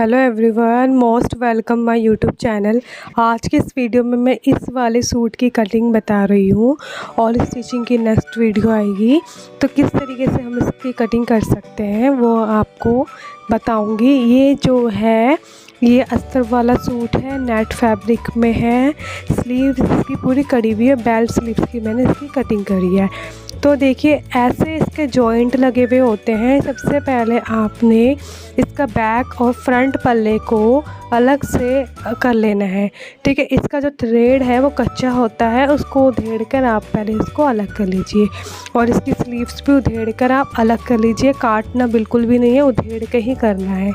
Hello everyone, most welcome my YouTube channel. आज के इस वीडियो में मैं इस वाले सूट की कटिंग बता रही हूँ और स्टिचिंग की नेक्स्ट वीडियो आएगी तो किस तरीके से हम इसकी कटिंग कर सकते हैं वो आपको बताऊँगी। ये जो है ये अस्तर वाला सूट है, नेट फैब्रिक में है। स्लीव्स इसकी पूरी कड़ी हुई है, बेल्ट स्लीव्स की मैंने इसकी कटिंग करी है। तो देखिए ऐसे इसके जॉइंट लगे हुए होते हैं। सबसे पहले आपने इसका बैक और फ्रंट पल्ले को अलग से कर लेना है, ठीक है। इसका जो थ्रेड है वो कच्चा होता है, उसको उधेड़ कर आप पहले इसको अलग कर लीजिए और इसकी स्लीव्स भी उधेड़ कर आप अलग कर लीजिए। काटना बिल्कुल भी नहीं है, उधेड़ के ही करना है।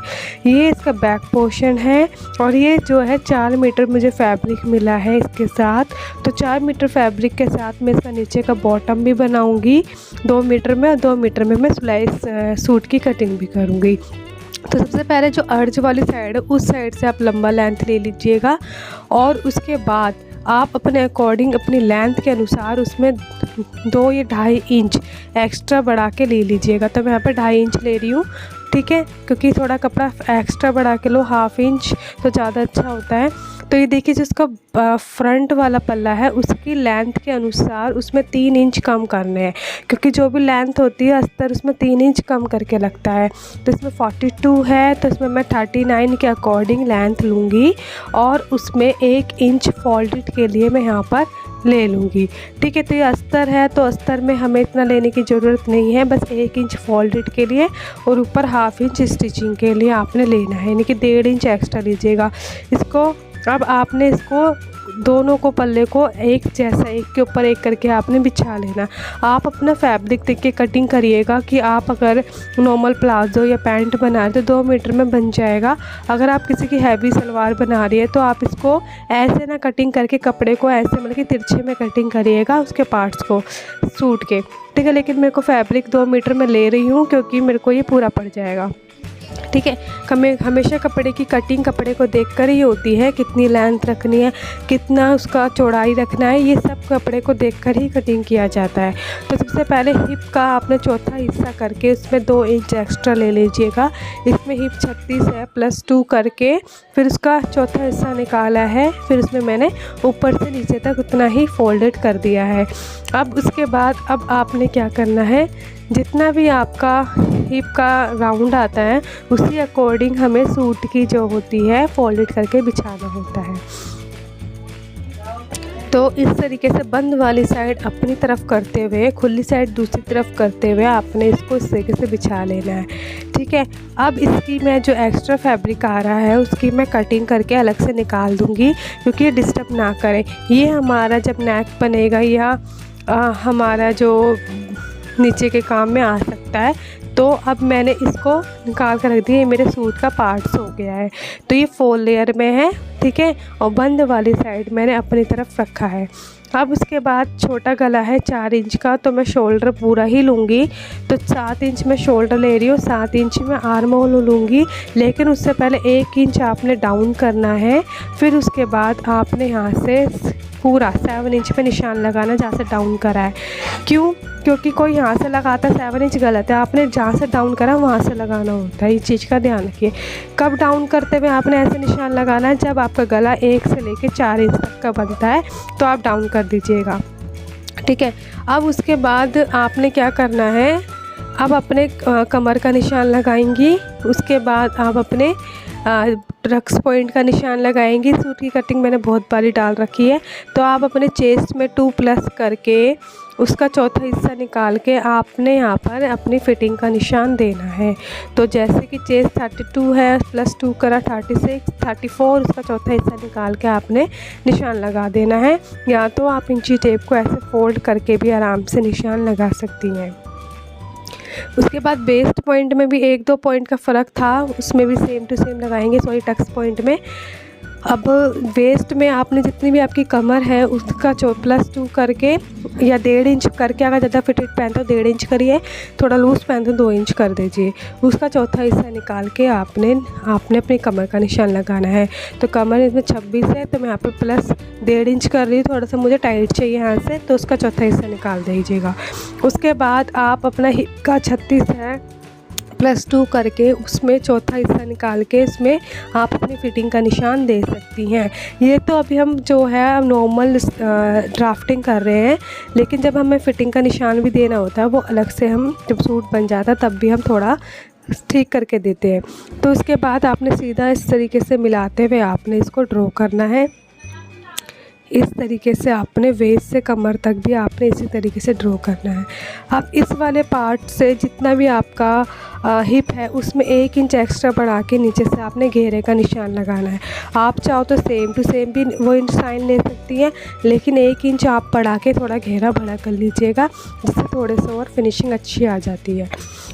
ये इसका बैक पोर्शन है और ये जो है 4 मीटर मुझे फैब्रिक मिला है इसके साथ। तो 4 मीटर फैब्रिक के साथ मैं इसका नीचे का बॉटम भी बनाऊंगी 2 मीटर में और 2 मीटर में मैं सिलाई सूट की कटिंग भी करूंगी। तो सबसे पहले जो अर्ज वाली साइड है उस साइड से आप लंबा लेंथ ले लीजिएगा और उसके बाद आप अपने अकॉर्डिंग अपनी लेंथ के अनुसार उसमें 2 या 2.5 इंच एक्स्ट्रा बढ़ा के ले लीजिएगा। तो मैं यहाँ पे 2.5 इंच ले रही हूँ, ठीक है, क्योंकि थोड़ा कपड़ा एक्स्ट्रा बढ़ा के लो, 1/2 इंच तो ज़्यादा अच्छा होता है। तो ये देखिए जिसका फ्रंट वाला पल्ला है उसकी लेंथ के अनुसार उसमें 3 इंच कम करने हैं, क्योंकि जो भी लेंथ होती है अस्तर उसमें 3 इंच कम करके लगता है। तो इसमें 42 है तो इसमें मैं 39 के अकॉर्डिंग लेंथ लूँगी और उसमें 1 इंच फोल्डेड के लिए मैं यहाँ पर ले लूँगी, ठीक है। तो ये अस्तर है तो अस्तर में हमें इतना लेने की ज़रूरत नहीं है, बस 1 इंच फोल्डेड के लिए और ऊपर 1/2 इंच स्टिचिंग के लिए आपने लेना है, यानी कि 1.5 इंच एक्स्ट्रा लीजिएगा इसको। अब आपने इसको दोनों को पल्ले को एक जैसा एक के ऊपर एक करके आपने बिछा लेना। आप अपना फैब्रिक देख के कटिंग करिएगा कि आप अगर नॉर्मल प्लाजो या पैंट बना रहे तो 2 मीटर में बन जाएगा। अगर आप किसी की हैवी सलवार बना रही है तो आप इसको ऐसे ना कटिंग करके कपड़े को ऐसे मतलब कि तिरछे में कटिंग करिएगा उसके पार्ट्स को सूट के, ठीक है। लेकिन मेरे को फैब्रिक 2 मीटर में ले रही हूँ क्योंकि मेरे को ये पूरा पड़ जाएगा, ठीक है। हमेशा कपड़े की कटिंग कपड़े को देखकर ही होती है, कितनी लेंथ रखनी है, कितना उसका चौड़ाई रखना है, ये सब कपड़े को देखकर ही कटिंग किया जाता है। तो सबसे पहले हिप का आपने चौथा हिस्सा करके उसमें 2 इंच एक्स्ट्रा ले लीजिएगा। इसमें हिप 36 है +2 करके फिर उसका चौथा हिस्सा निकाला है, फिर उसमें मैंने ऊपर से नीचे तक उतना ही फोल्डेड कर दिया है। अब उसके बाद अब आपने क्या करना है, जितना भी आपका हिप का राउंड आता है उसी अकॉर्डिंग हमें सूट की जो होती है फोल्डेड करके बिछाना होता है। तो इस तरीके से बंद वाली साइड अपनी तरफ करते हुए खुली साइड दूसरी तरफ करते हुए आपने इसको इस तरीके से बिछा लेना है, ठीक है। अब इसकी मैं जो एक्स्ट्रा फैब्रिक आ रहा है उसकी मैं कटिंग करके अलग से निकाल दूंगी क्योंकि ये डिस्टर्ब ना करे। ये हमारा जब नेक बनेगा या हमारा जो नीचे के काम में आ सकता है। तो अब मैंने इसको निकाल कर रख दिया, ये मेरे सूट का पार्ट्स हो गया है। तो ये 4 लेयर में है, ठीक है, और बंद वाली साइड मैंने अपनी तरफ रखा है। अब उसके बाद छोटा गला है 4 इंच का, तो मैं शोल्डर पूरा ही लूँगी। तो 7 इंच मैं शोल्डर ले रही हूँ, 7 इंच में आर्म होल लूँगी, लेकिन उससे पहले 1 इंच आपने डाउन करना है। फिर उसके बाद आपने यहाँ से पूरा 7 इंच पे निशान लगाना जहाँ से डाउन करा है। क्यों? क्योंकि कोई यहाँ से लगाता है 7 इंच गलत है, आपने जहाँ से डाउन करा वहाँ से लगाना होता है। इस चीज़ का ध्यान रखिए। कब डाउन करते हुए आपने ऐसे निशान लगाना है, जब आपका गला 1 से लेके 4 इंच तक का बनता है तो आप डाउन कर दीजिएगा, ठीक है। अब उसके बाद आपने क्या करना है, अब अपने कमर का निशान लगाएंगी। उसके बाद आप अपने रक्स पॉइंट का निशान लगाएंगी। सूट की कटिंग मैंने बहुत बारी डाल रखी है। तो आप अपने चेस्ट में 2+ करके उसका चौथा हिस्सा निकाल के आपने यहाँ पर अपनी फिटिंग का निशान देना है। तो जैसे कि चेस्ट 32 है, +2 करा 36, 34, उसका चौथा हिस्सा निकाल के आपने निशान लगा देना है। या तो आप इंची टेप को ऐसे फोल्ड करके भी आराम से निशान लगा सकती हैं। उसके बाद वेस्ट पॉइंट में भी 1-2 पॉइंट का फ़र्क था, उसमें भी सेम टू सेम लगाएंगे, सॉरी टक्स पॉइंट में। अब वेस्ट में आपने जितनी भी आपकी कमर है उसका +2 करके या 1.5 इंच करके, अगर ज़्यादा फिटेड पहनते हो 1.5 इंच करिए, थोड़ा लूज़ पहनते हो 2 इंच कर दीजिए। उसका चौथा हिस्सा निकाल के आपने अपनी कमर का निशान लगाना है। तो कमर इसमें 26 है तो मैं यहाँ पर +1.5 इंच कर रही हूँ, थोड़ा सा मुझे टाइट चाहिए यहाँ से, तो उसका चौथा हिस्सा निकाल दीजिएगा। उसके बाद आप अपना हिप का 36 है +2 करके उसमें चौथा हिस्सा निकाल के इसमें आप अपनी फ़िटिंग का निशान दे सकती हैं। ये तो अभी हम जो है नॉर्मल ड्राफ्टिंग कर रहे हैं, लेकिन जब हमें फ़िटिंग का निशान भी देना होता है वो अलग से, हम जब सूट बन जाता है तब भी हम थोड़ा ठीक करके देते हैं। तो उसके बाद आपने सीधा इस तरीके से मिलाते हुए आपने इसको ड्रॉ करना है। इस तरीके से आपने वेस्ट से कमर तक भी आपने इसी तरीके से ड्रॉ करना है। अब इस वाले पार्ट से जितना भी आपका हिप है उसमें 1 इंच एक्स्ट्रा बढ़ा के नीचे से आपने घेरे का निशान लगाना है। आप चाहो तो सेम टू सेम भी वो साइन ले सकती हैं, लेकिन 1 इंच आप बढ़ा के थोड़ा घेरा बड़ा कर लीजिएगा, जिससे थोड़े से और फिनिशिंग अच्छी आ जाती है।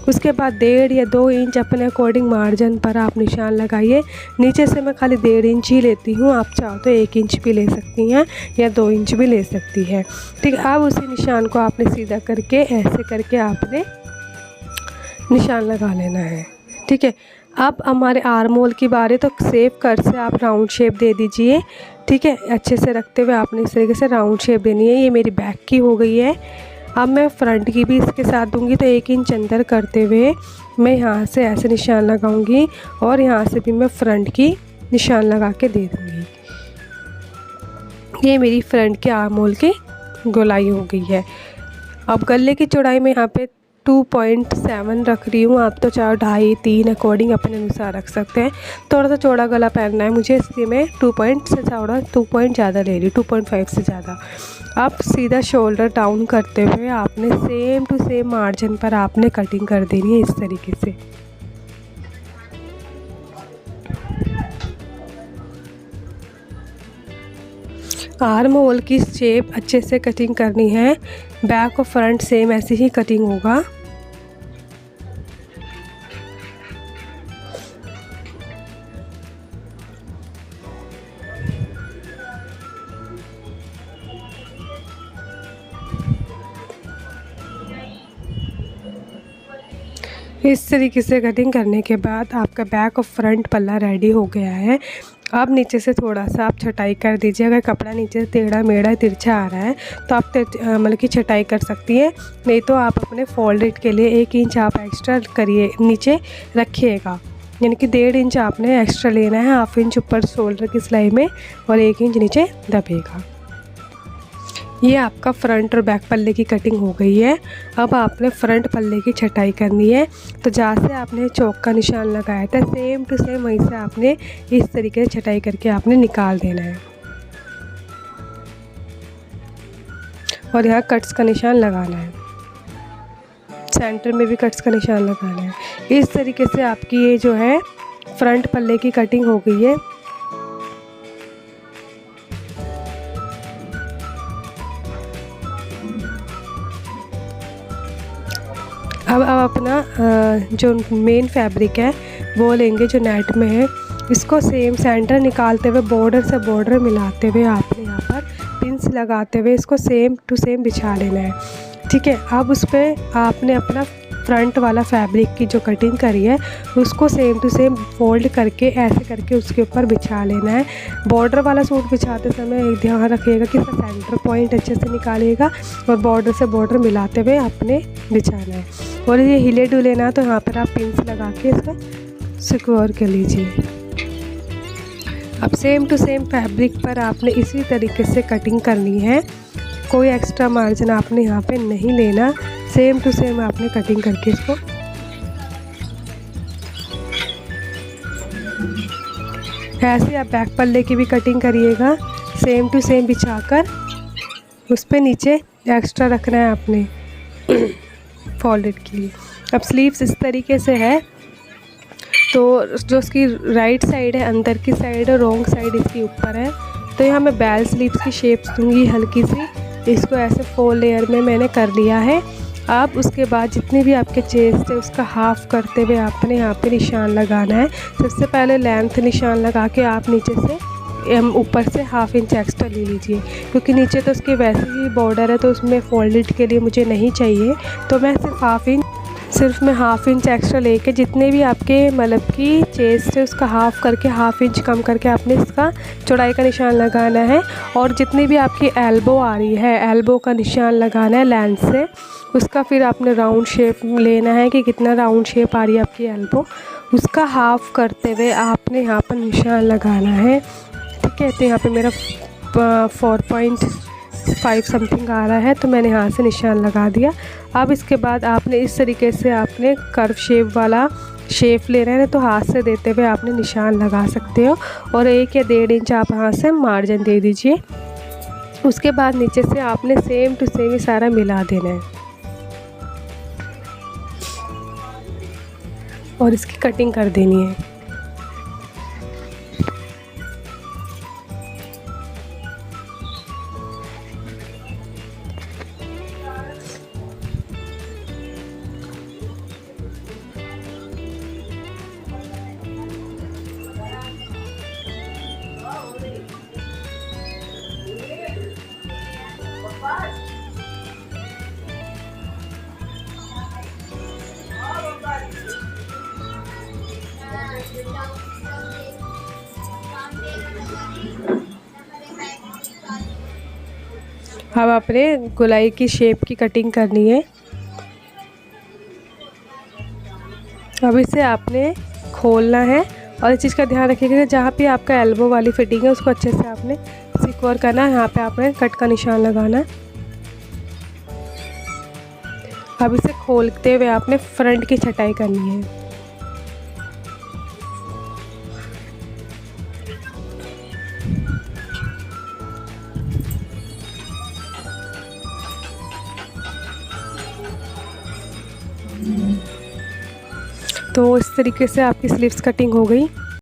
उसके बाद 1.5 या 2 इंच अपने अकॉर्डिंग मार्जिन पर आप निशान लगाइए। नीचे से मैं खाली 1.5 इंच ही लेती हूँ, आप चाहो तो 1 इंच भी ले सकती हैं या 2 इंच भी ले सकती है। ठीक है, अब उसी निशान को आपने सीधा करके ऐसे करके आपने निशान लगा लेना है। ठीक है, अब हमारे आर्म होल की बारी, तो सेव कट से आप राउंड शेप दे दीजिए। ठीक है, अच्छे से रखते हुए आपने इस तरीके से राउंड शेप देनी है। ये मेरी बैक की हो गई है। अब मैं फ्रंट की भी इसके साथ दूंगी, तो 1 इंच अंदर करते हुए मैं यहाँ से ऐसे निशान लगाऊंगी और यहाँ से भी मैं फ्रंट की निशान लगा के दे दूँगी। ये मेरी फ्रंट के आर्म होल की गोलाई हो गई है। अब गले की चौड़ाई में यहाँ पे 2.7 रख रही हूँ। आप तो 4, 2.5, 3 अकॉर्डिंग अपने अनुसार रख सकते हैं। थोड़ा सा चौड़ा गला पहनना है मुझे, इसलिए मैं 2 पॉइंट से चौड़ा 2 पॉइंट ज़्यादा ले रही हूँ, 2.5 से ज़्यादा। अब सीधा शोल्डर डाउन करते हुए आपने सेम टू सेम मार्जिन पर आपने कटिंग कर देनी है इस तरीके से। आर्म होल की शेप अच्छे से कटिंग करनी है। बैक और फ्रंट सेम ऐसे ही कटिंग होगा। इस तरीके से कटिंग करने के बाद आपका बैक और फ्रंट पल्ला रेडी हो गया है। अब नीचे से थोड़ा सा आप छटाई कर दीजिए। अगर कपड़ा नीचे से टेढ़ा मेढ़ा तिरछा आ रहा है तो आप मतलब की छटाई कर सकती हैं, नहीं तो आप अपने फोल्डेड के लिए 1 इंच आप एक्स्ट्रा करिए, नीचे रखिएगा। यानी कि 1.5 इंच आपने एक्स्ट्रा लेना है, 1/2 इंच ऊपर शोल्डर की सिलाई में और 1 इंच नीचे दबेगा। ये आपका फ्रंट और बैक पल्ले की कटिंग हो गई है। अब आपने फ्रंट पल्ले की छटाई करनी है। तो जहाँ से आपने चौक का निशान लगाया था सेम टू सेम वहीं से आपने इस तरीके से छटाई करके आपने निकाल देना है और यहाँ कट्स का निशान लगाना है। सेंटर में भी कट्स का निशान लगाना है। इस तरीके से आपकी ये जो है फ्रंट पल्ले की कटिंग हो गई है। अब अपना जो मेन फैब्रिक है वो लेंगे जो नेट में है, इसको सेम सेंटर निकालते हुए बॉर्डर से बॉर्डर मिलाते हुए आपने यहाँ पर पिंस लगाते हुए इसको सेम टू सेम बिछा लेना है। ठीक है, अब उस पर आपने अपना फ्रंट वाला फैब्रिक की जो कटिंग करी है उसको सेम टू सेम फोल्ड करके ऐसे करके उसके ऊपर बिछा लेना है। बॉर्डर वाला सूट बिछाते समय एक ध्यान रखिएगा कि इसका सेंटर पॉइंट अच्छे से निकालिएगा और बॉर्डर से बॉर्डर मिलाते हुए आपने बिछाना है। और ये हिले डुले ना तो यहाँ पर आप पिंस लगा के इसका सिक्योर कर लीजिए। अब सेम टू सेम फैब्रिक पर आपने इसी तरीके से कटिंग करनी है, कोई एक्स्ट्रा मार्जिन आपने यहाँ पे नहीं लेना। सेम टू सेम आपने कटिंग करके इसको ऐसे आप बैक पल्ले की भी कटिंग करिएगा, सेम टू सेम बिछाकर उस पर नीचे एक्स्ट्रा रखना है आपने फोल्डेड के लिए। अब स्लीव्स इस तरीके से है, तो जो उसकी राइट साइड है अंदर की साइड और रॉन्ग साइड इसकी ऊपर है, तो यहाँ मैं बैल स्लीव्स की शेप्स दूंगी हल्की सी। इसको ऐसे 4 लेयर में मैंने कर लिया है। अब उसके बाद जितनी भी आपके चेस्ट है उसका हाफ़ करते हुए आपने यहाँ पे निशान लगाना है। सबसे पहले लेंथ निशान लगा के आप नीचे से ऊपर से 1/2 इंच एक्स्ट्रा ले लीजिए, क्योंकि नीचे तो उसकी वैसे ही बॉर्डर है तो उसमें फोल्डेड के लिए मुझे नहीं चाहिए, तो मैं सिर्फ 1/2 इंच सिर्फ मैं हाफ़ इंच एक्स्ट्रा लेके जितने भी आपके मतलब कि चेस्ट है उसका हाफ़ करके हाफ़ इंच कम करके आपने इसका चौड़ाई का निशान लगाना है। और जितनी भी आपकी एल्बो आ रही है एल्बो का निशान लगाना है लेंथ से, उसका फिर आपने राउंड शेप लेना है कि कितना राउंड शेप आ रही है आपकी एल्बो, उसका हाफ़ करते हुए आपने यहाँ पर निशान लगाना है। ठीक है, तो यहाँ पे मेरा 4.5 समथिंग आ रहा है, तो मैंने यहाँ से निशान लगा दिया। अब इसके बाद आपने इस तरीके से आपने कर्व शेप वाला शेप ले रहे हैं तो हाथ से देते हुए आपने निशान लगा सकते हो, और 1 या 1.5 इंच आप यहाँ से मार्जिन दे दीजिए। उसके बाद नीचे से आपने सेम टू सेम ही सारा मिला देना है और इसकी कटिंग कर देनी है। अब आपने गोलाई की शेप की कटिंग करनी है। अब इसे आपने खोलना है और इस चीज़ का ध्यान रखिएगा कि जहाँ पे आपका एल्बो वाली फिटिंग है उसको अच्छे से आपने सिक्योर करना है। यहाँ पे आपने कट का निशान लगाना है। अब इसे खोलते हुए आपने फ्रंट की छटाई करनी है। तो इस तरीके से आपकी स्लीव्स कटिंग हो गई।